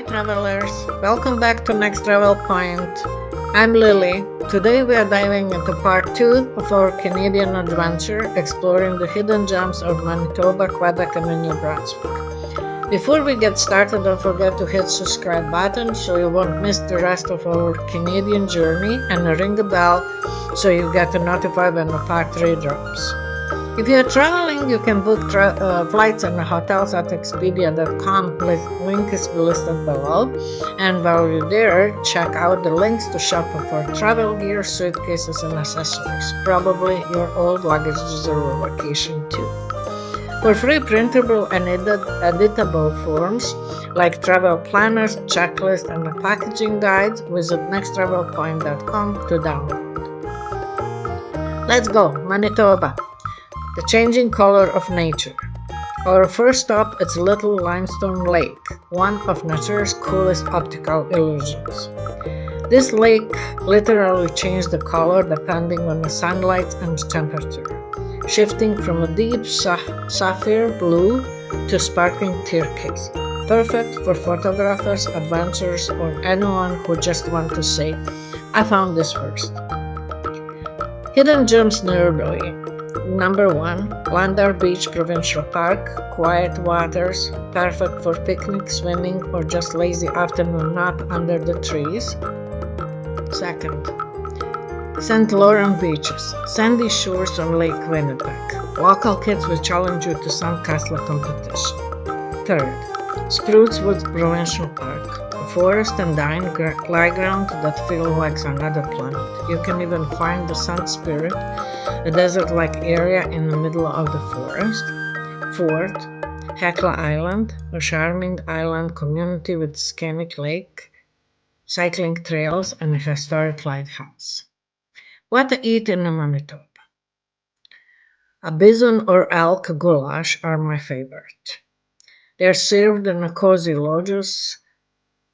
Hi travelers, welcome back to Next Travel Point. I'm Lily. Today we are diving into part 2 of our Canadian adventure, exploring the hidden gems of Manitoba, Quebec and New Brunswick. Before we get started, don't forget to hit subscribe button so you won't miss the rest of our Canadian journey, and ring the bell so you get notified when the part 3 drops. If you're traveling, you can book flights and hotels at Expedia.com. Link is listed below. And while you're there, check out the links to shop for travel gear, suitcases, and accessories. Probably your old luggage deserves a vacation too. For free printable and editable forms like travel planners, checklists, and packaging guides, visit nexttravelpoint.com to download. Let's go, Manitoba. The changing color of nature. Our first stop is Little Limestone Lake, one of nature's coolest optical illusions. This lake literally changes the color depending on the sunlight and temperature, shifting from a deep sapphire blue to sparkling turquoise, perfect for photographers, adventurers, or anyone who just wants to say, I found this first. Hidden gems nearby. Number 1, Landar Beach Provincial Park, quiet waters, perfect for picnic, swimming, or just lazy afternoon nap under the trees. Second, St. Laurent Beaches, sandy shores on Lake Winnipeg. Local kids will challenge you to sandcastle competition. Third, Spruce Woods Provincial Park, a forest and dine playground that feels like another planet. You can even find the Sun Spirit, a desert-like area in the middle of the forest. Fourth, Hecla Island, a charming island community with scenic lake, cycling trails, and a historic lighthouse. What to eat in Manitoba? A bison or elk goulash are my favorite. They're served in a cozy lodges.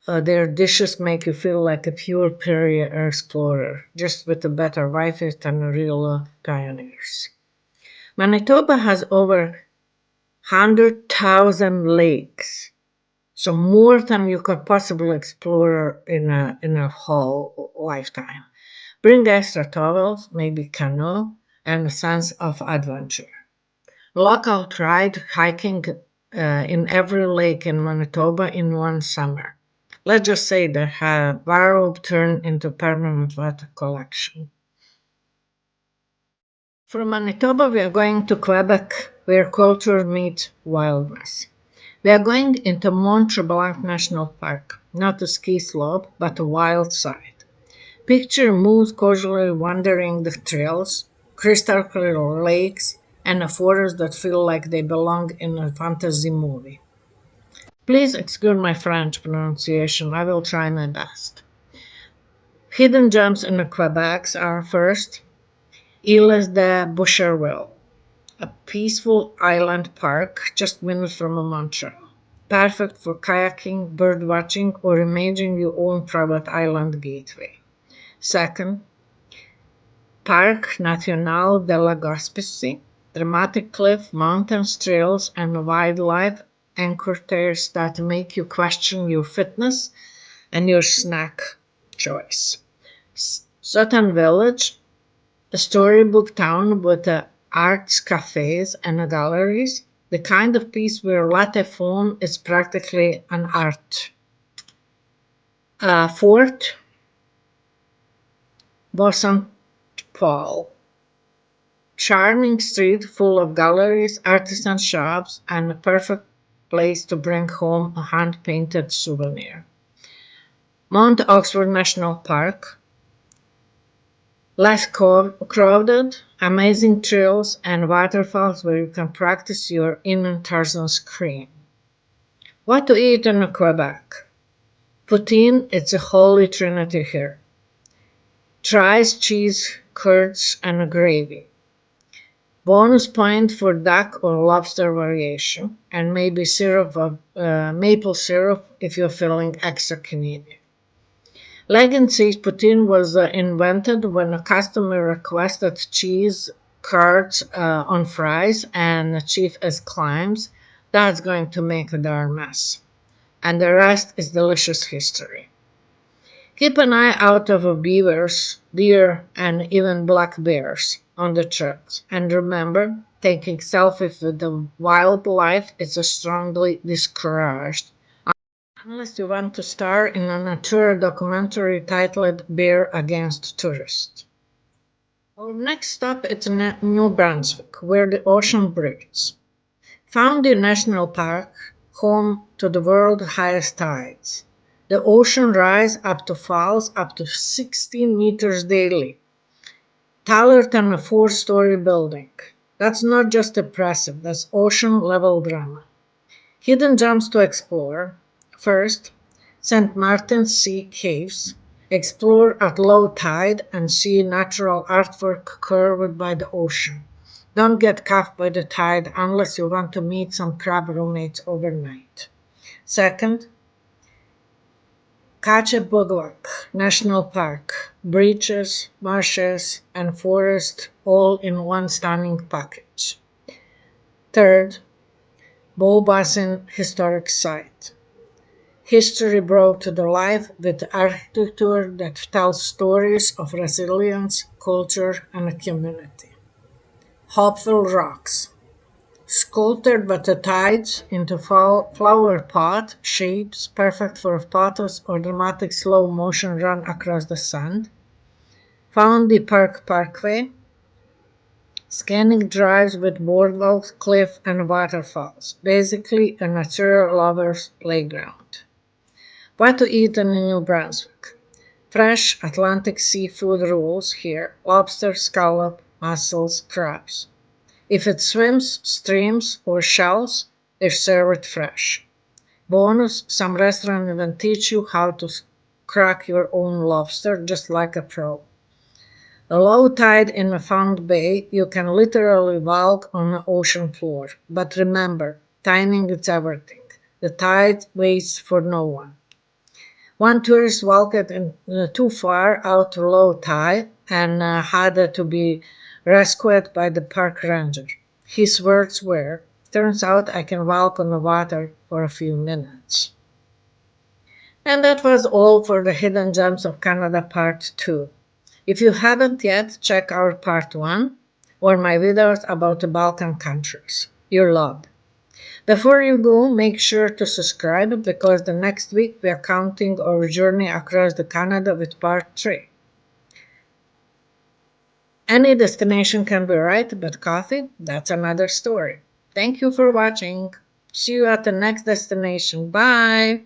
Their dishes make you feel like a pure prairie explorer, just with a better Wi-Fi than real pioneers. Manitoba has over 100,000 lakes, so more than you could possibly explore in a whole lifetime. Bring extra towels, maybe canoe, and a sense of adventure. Local tried hiking in every lake in Manitoba in one summer. Let's just say they have borrowed turned into permanent photo collection. From Manitoba, we are going to Quebec, where culture meets wildness. We are going into Mont-Tremblant National Park, not a ski slope, but a wild side. Picture moose casually wandering the trails, crystal clear lakes, and a forest that feel like they belong in a fantasy movie. Please excuse my French pronunciation, I will try my best. Hidden gems in Quebec are first, Îles-de-Boucherville, a peaceful island park just minutes from Montreal. Perfect for kayaking, bird watching, or imagining your own private island gateway. Second, Parc National de la Gaspésie, dramatic cliff, mountains, trails, and wildlife encounters that make you question your fitness and your snack choice. Sutton Village, a storybook town with arts cafes and galleries, the kind of place where latte foam is practically an art. Fourth, Boston Paul, charming street full of galleries, artisan shops, and a perfect place to bring home a hand-painted souvenir. Mont-Orford National Park, less crowded, amazing trails, and waterfalls where you can practice your inner Tarzan scream. What to eat in Quebec? Poutine is a holy trinity here. Rice, cheese, curds, and a gravy. Bonus point for duck or lobster variation, and maybe maple syrup if you're feeling extra Canadian. Legend says poutine was invented when a customer requested cheese curds on fries, and the chief exclaims, "That's going to make a darn mess." and the rest is delicious history. Keep an eye out for beavers, deer, and even black bears on the trails. And remember, taking selfies with the wildlife is strongly discouraged unless you want to star in a nature documentary titled Bear Against Tourists. Our next stop is New Brunswick, where the ocean breathes. Fundy National Park, home to the world's highest tides. The ocean rise up to falls up to 16 meters daily, taller than a four-story building. That's not just impressive, that's ocean-level drama. Hidden gems to explore. First, St. Martin's Sea Caves. Explore at low tide and see natural artwork curved by the ocean. Don't get caught by the tide unless you want to meet some crab roommates overnight. Second, Bugwak National Park. Beaches, marshes, and forest all in one stunning package. Third, Beaubassin Historic Site. History brought to the life with architecture that tells stories of resilience, culture, and a community. Hopewell Rocks. Sculpted by the tides into flower pot shapes perfect for photos or dramatic slow motion run across the sand. Fundy Park Parkway. Scanning drives with boardwalks, cliff, and waterfalls. Basically a natural lover's playground. What to eat in New Brunswick? Fresh Atlantic seafood rules here: lobster, scallop, mussels, crabs. If it swims, streams, or shells, they're served fresh. Bonus, some restaurants even teach you how to crack your own lobster just like a pro. A low tide in a Found Bay, you can literally walk on the ocean floor. But remember, timing is everything. The tide waits for no one. One tourist walked in too far out to low tide and had to be rescued by the park ranger. His words were, "Turns out I can walk on the water for a few minutes." And that was all for the Hidden Gems of Canada Part 2. If you haven't yet, check out Part 1 or my videos about the Balkan countries. You're loved. Before you go, make sure to subscribe because the next week we are counting our journey across the Canada with Part 3. Any destination can be right, but coffee, that's another story. Thank you for watching. See you at the next destination. Bye!